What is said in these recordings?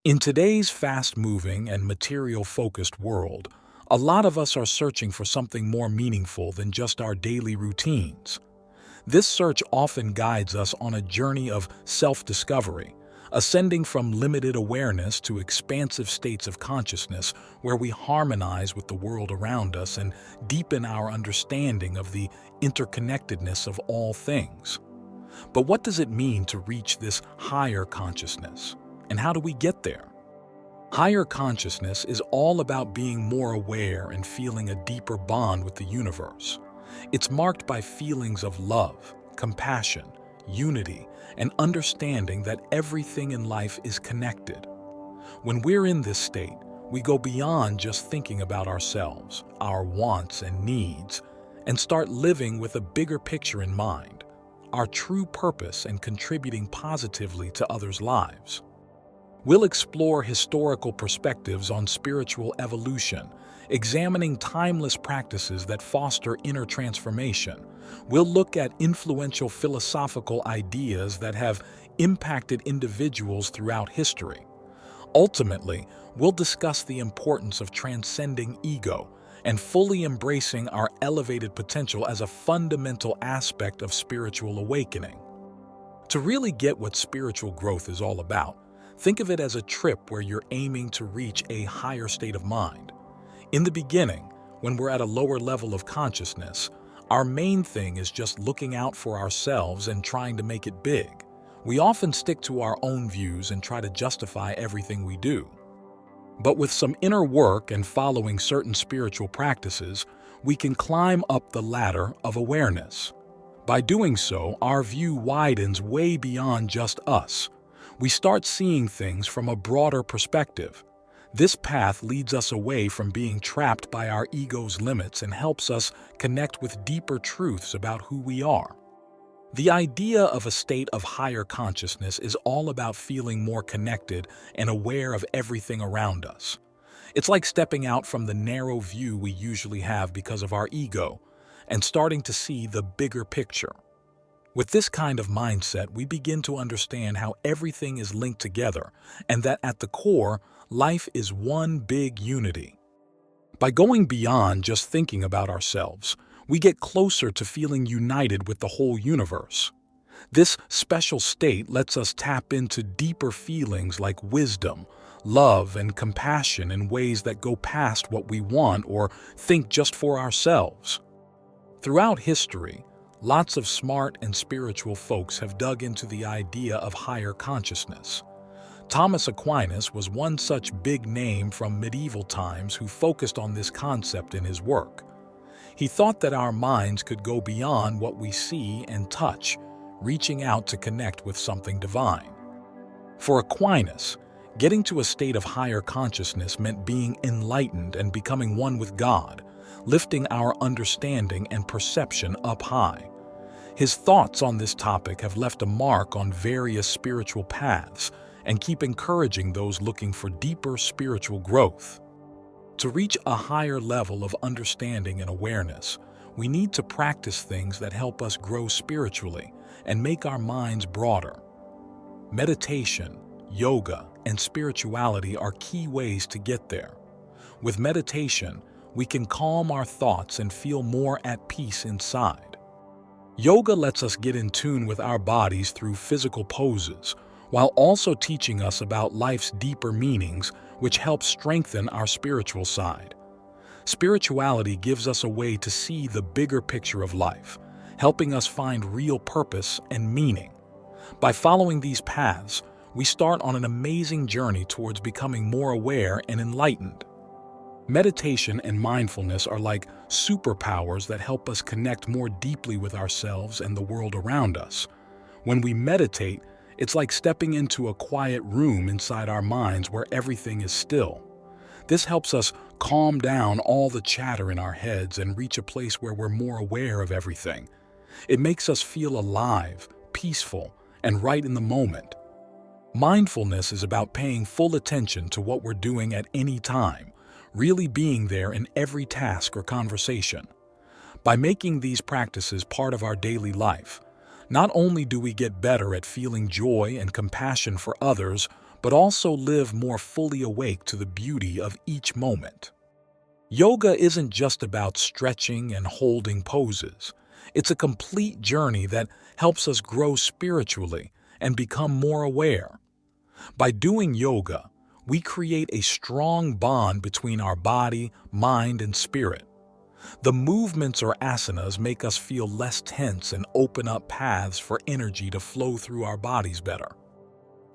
In today's fast-moving and material-focused world, a lot of us are searching for something more meaningful than just our daily routines. This search often guides us on a journey of self-discovery, ascending from limited awareness to expansive states of consciousness where we harmonize with the world around us and deepen our understanding of the interconnectedness of all things. But what does it mean to reach this higher consciousness? And how do we get there? Higher consciousness is all about being more aware and feeling a deeper bond with the universe. It's marked by feelings of love, compassion, unity, and understanding that everything in life is connected. When we're in this state, we go beyond just thinking about ourselves, our wants and needs, and start living with a bigger picture in mind, our true purpose and contributing positively to others' lives. We'll explore historical perspectives on spiritual evolution, examining timeless practices that foster inner transformation. We'll look at influential philosophical ideas that have impacted individuals throughout history. Ultimately, we'll discuss the importance of transcending ego and fully embracing our elevated potential as a fundamental aspect of spiritual awakening. To really get what spiritual growth is all about, think of it as a trip where you're aiming to reach a higher state of mind. In the beginning, when we're at a lower level of consciousness, our main thing is just looking out for ourselves and trying to make it big. We often stick to our own views and try to justify everything we do. But with some inner work and following certain spiritual practices, we can climb up the ladder of awareness. By doing so, our view widens way beyond just us. We start seeing things from a broader perspective. This path leads us away from being trapped by our ego's limits and helps us connect with deeper truths about who we are. The idea of a state of higher consciousness is all about feeling more connected and aware of everything around us. It's like stepping out from the narrow view we usually have because of our ego and starting to see the bigger picture. With this kind of mindset, we begin to understand how everything is linked together and that at the core, life is one big unity. By going beyond just thinking about ourselves, we get closer to feeling united with the whole universe. This special state lets us tap into deeper feelings like wisdom, love, and compassion in ways that go past what we want or think just for ourselves. Throughout history, lots of smart and spiritual folks have dug into the idea of higher consciousness. Thomas Aquinas was one such big name from medieval times who focused on this concept in his work. He thought that our minds could go beyond what we see and touch, reaching out to connect with something divine. For Aquinas, getting to a state of higher consciousness meant being enlightened and becoming one with God, lifting our understanding and perception up high. His thoughts on this topic have left a mark on various spiritual paths and keep encouraging those looking for deeper spiritual growth. To reach a higher level of understanding and awareness, we need to practice things that help us grow spiritually and make our minds broader. Meditation, yoga, and spirituality are key ways to get there. With meditation, we can calm our thoughts and feel more at peace inside. Yoga lets us get in tune with our bodies through physical poses, while also teaching us about life's deeper meanings, which helps strengthen our spiritual side. Spirituality gives us a way to see the bigger picture of life, helping us find real purpose and meaning. By following these paths, we start on an amazing journey towards becoming more aware and enlightened. Meditation and mindfulness are like superpowers that help us connect more deeply with ourselves and the world around us. When we meditate, it's like stepping into a quiet room inside our minds where everything is still. This helps us calm down all the chatter in our heads and reach a place where we're more aware of everything. It makes us feel alive, peaceful, and right in the moment. Mindfulness is about paying full attention to what we're doing at any time, really being there in every task or conversation. By making these practices part of our daily life, not only do we get better at feeling joy and compassion for others, but also live more fully awake to the beauty of each moment. Yoga isn't just about stretching and holding poses. It's a complete journey that helps us grow spiritually and become more aware. By doing yoga, we create a strong bond between our body, mind, and spirit. The movements or asanas make us feel less tense and open up paths for energy to flow through our bodies better.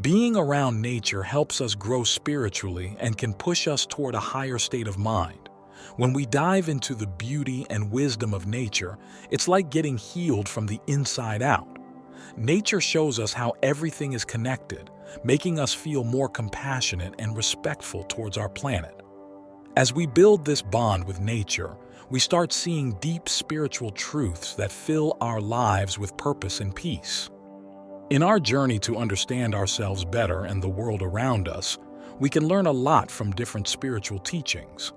Being around nature helps us grow spiritually and can push us toward a higher state of mind. When we dive into the beauty and wisdom of nature, it's like getting healed from the inside out. Nature shows us how everything is connected, making us feel more compassionate and respectful towards our planet. As we build this bond with nature, we start seeing deep spiritual truths that fill our lives with purpose and peace. In our journey to understand ourselves better and the world around us, we can learn a lot from different spiritual teachings.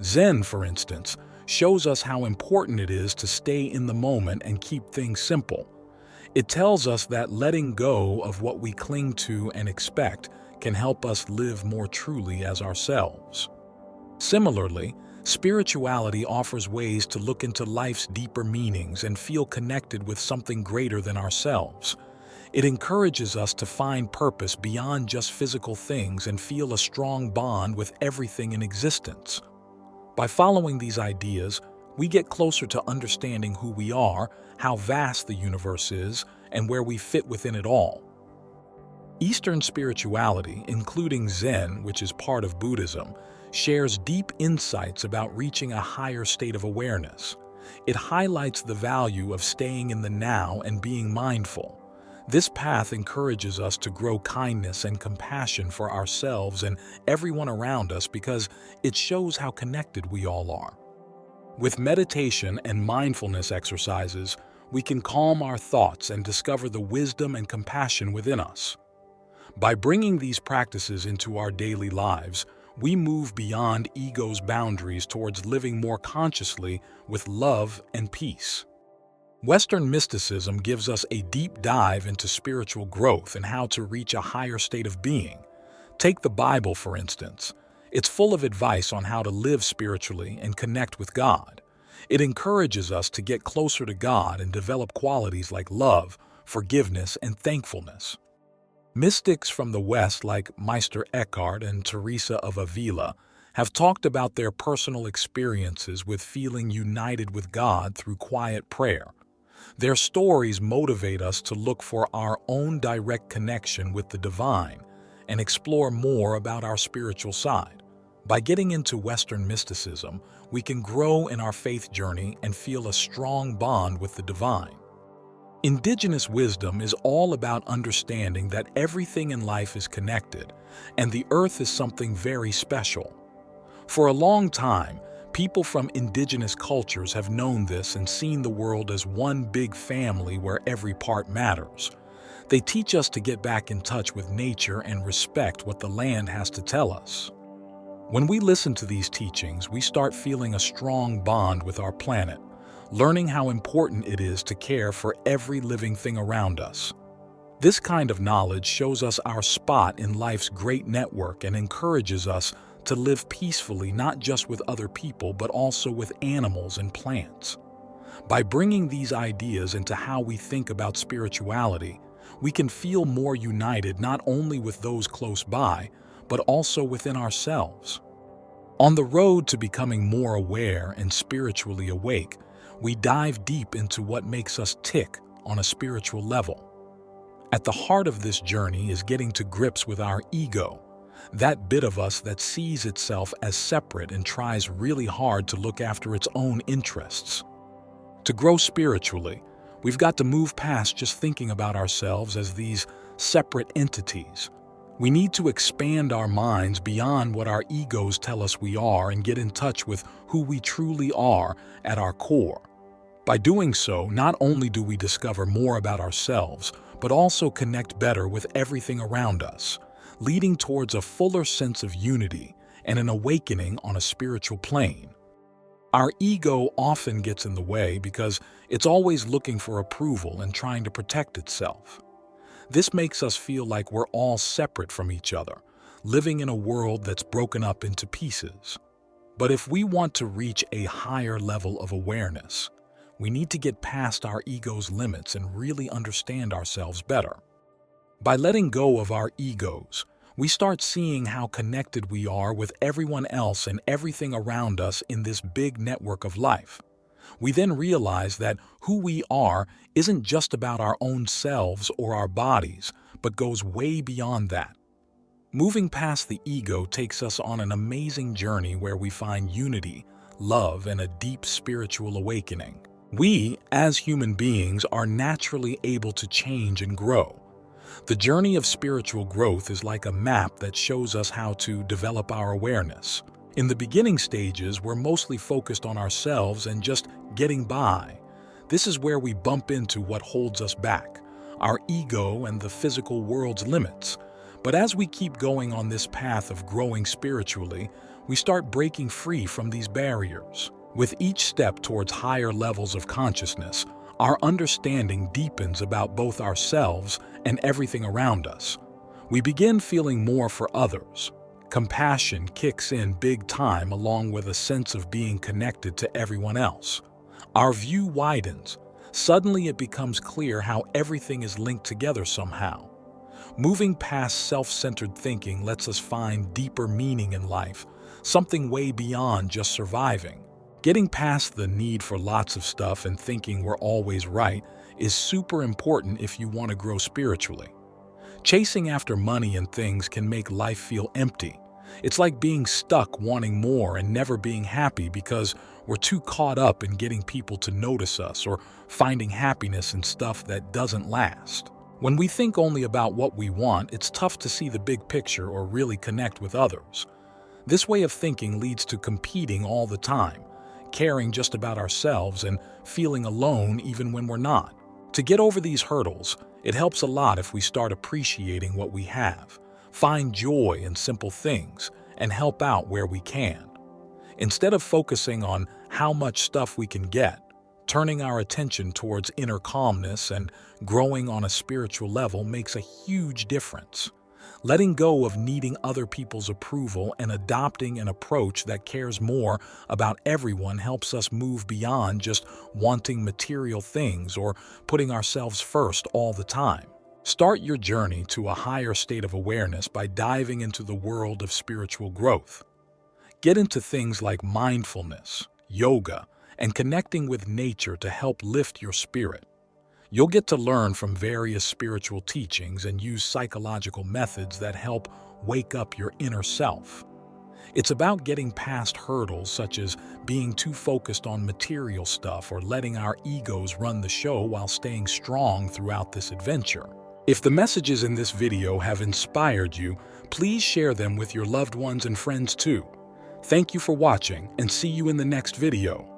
Zen, for instance, shows us how important it is to stay in the moment and keep things simple. It tells us that letting go of what we cling to and expect can help us live more truly as ourselves. Similarly, spirituality offers ways to look into life's deeper meanings and feel connected with something greater than ourselves. It encourages us to find purpose beyond just physical things and feel a strong bond with everything in existence. By following these ideas, we get closer to understanding who we are, how vast the universe is, and where we fit within it all. Eastern spirituality, including Zen, which is part of Buddhism, shares deep insights about reaching a higher state of awareness. It highlights the value of staying in the now and being mindful. This path encourages us to grow kindness and compassion for ourselves and everyone around us because it shows how connected we all are. With meditation and mindfulness exercises, we can calm our thoughts and discover the wisdom and compassion within us. By bringing these practices into our daily lives, we move beyond ego's boundaries towards living more consciously with love and peace. Western mysticism gives us a deep dive into spiritual growth and how to reach a higher state of being. Take the Bible, for instance. It's full of advice on how to live spiritually and connect with God. It encourages us to get closer to God and develop qualities like love, forgiveness, and thankfulness. Mystics from the West like Meister Eckhart and Teresa of Avila have talked about their personal experiences with feeling united with God through quiet prayer. Their stories motivate us to look for our own direct connection with the divine and explore more about our spiritual side. By getting into Western mysticism, we can grow in our faith journey and feel a strong bond with the divine. Indigenous wisdom is all about understanding that everything in life is connected, and the earth is something very special. For a long time, people from indigenous cultures have known this and seen the world as one big family where every part matters. They teach us to get back in touch with nature and respect what the land has to tell us. When we listen to these teachings, we start feeling a strong bond with our planet, learning how important it is to care for every living thing around us. This kind of knowledge shows us our spot in life's great network and encourages us to live peacefully not just with other people but also with animals and plants. By bringing these ideas into how we think about spirituality, we can feel more united not only with those close by, but also within ourselves. On the road to becoming more aware and spiritually awake, we dive deep into what makes us tick on a spiritual level. At the heart of this journey is getting to grips with our ego, that bit of us that sees itself as separate and tries really hard to look after its own interests. To grow spiritually, we've got to move past just thinking about ourselves as these separate entities. We need to expand our minds beyond what our egos tell us we are and get in touch with who we truly are at our core. By doing so, not only do we discover more about ourselves, but also connect better with everything around us, leading towards a fuller sense of unity and an awakening on a spiritual plane. Our ego often gets in the way because it's always looking for approval and trying to protect itself. This makes us feel like we're all separate from each other, living in a world that's broken up into pieces. But if we want to reach a higher level of awareness, we need to get past our ego's limits and really understand ourselves better. By letting go of our egos, we start seeing how connected we are with everyone else and everything around us in this big network of life. We then realize that who we are isn't just about our own selves or our bodies, but goes way beyond that. Moving past the ego takes us on an amazing journey where we find unity, love, and a deep spiritual awakening. We, as human beings, are naturally able to change and grow. The journey of spiritual growth is like a map that shows us how to develop our awareness. In the beginning stages, we're mostly focused on ourselves and just getting by. This is where we bump into what holds us back, our ego and the physical world's limits. But as we keep going on this path of growing spiritually, we start breaking free from these barriers. With each step towards higher levels of consciousness, our understanding deepens about both ourselves and everything around us. We begin feeling more for others. Compassion kicks in big time along with a sense of being connected to everyone else. Our view widens. Suddenly it becomes clear how everything is linked together somehow. Moving past self-centered thinking lets us find deeper meaning in life, something way beyond just surviving. Getting past the need for lots of stuff and thinking we're always right is super important if you want to grow spiritually. Chasing after money and things can make life feel empty. It's like being stuck wanting more and never being happy because we're too caught up in getting people to notice us or finding happiness in stuff that doesn't last. When we think only about what we want, it's tough to see the big picture or really connect with others. This way of thinking leads to competing all the time, caring just about ourselves and feeling alone even when we're not. To get over these hurdles, it helps a lot if we start appreciating what we have, find joy in simple things, and help out where we can. Instead of focusing on how much stuff we can get, turning our attention towards inner calmness and growing on a spiritual level makes a huge difference. Letting go of needing other people's approval and adopting an approach that cares more about everyone helps us move beyond just wanting material things or putting ourselves first all the time. Start your journey to a higher state of awareness by diving into the world of spiritual growth. Get into things like mindfulness, yoga, and connecting with nature to help lift your spirit. You'll get to learn from various spiritual teachings and use psychological methods that help wake up your inner self. It's about getting past hurdles such as being too focused on material stuff or letting our egos run the show while staying strong throughout this adventure. If the messages in this video have inspired you, please share them with your loved ones and friends too. Thank you for watching and see you in the next video.